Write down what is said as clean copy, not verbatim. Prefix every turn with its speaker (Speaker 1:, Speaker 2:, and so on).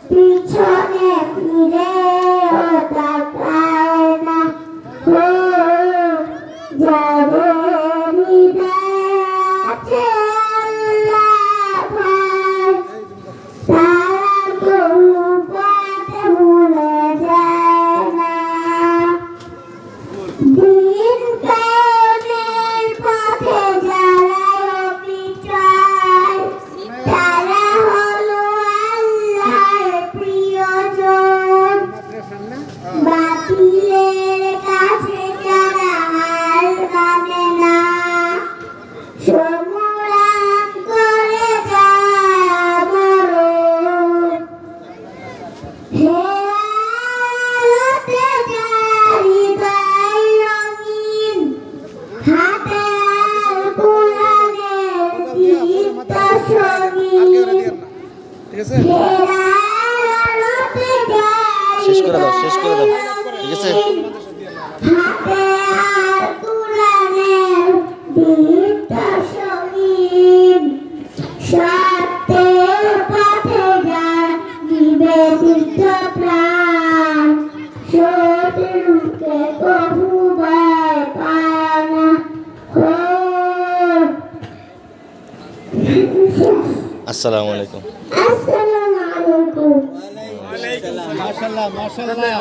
Speaker 1: পিছনে ফিরে তাকায় না যাদের হৃদয়ে আছে আল্লাহ ভয় তারা কোনো পথ ভুলে যায় না দিন কায়েমের পথে যারা অবিচল তারা হলো আল্লাহর প্রিয়জন বাতিলের কাছে যারা হার মানে না সংগ্রাম করে যায় মরণ হেয়াতে যায় হৃদয় রঙিন হাতে কোরআনের দীপ্ত সঙ্গীন
Speaker 2: শেষ করে দাও ঠিক আছে
Speaker 1: হাতে আর কোরআনের দীপ্ত সঙ্গীন সত্যের পথে যায় নিবেদিত প্রাণ শত্রুকে কভু ভয় পায় না
Speaker 2: আসসালামু আলাইকুম
Speaker 1: আসসালামু আলাইকুম
Speaker 3: মাশাআল্লাহ মাশাআল্লাহ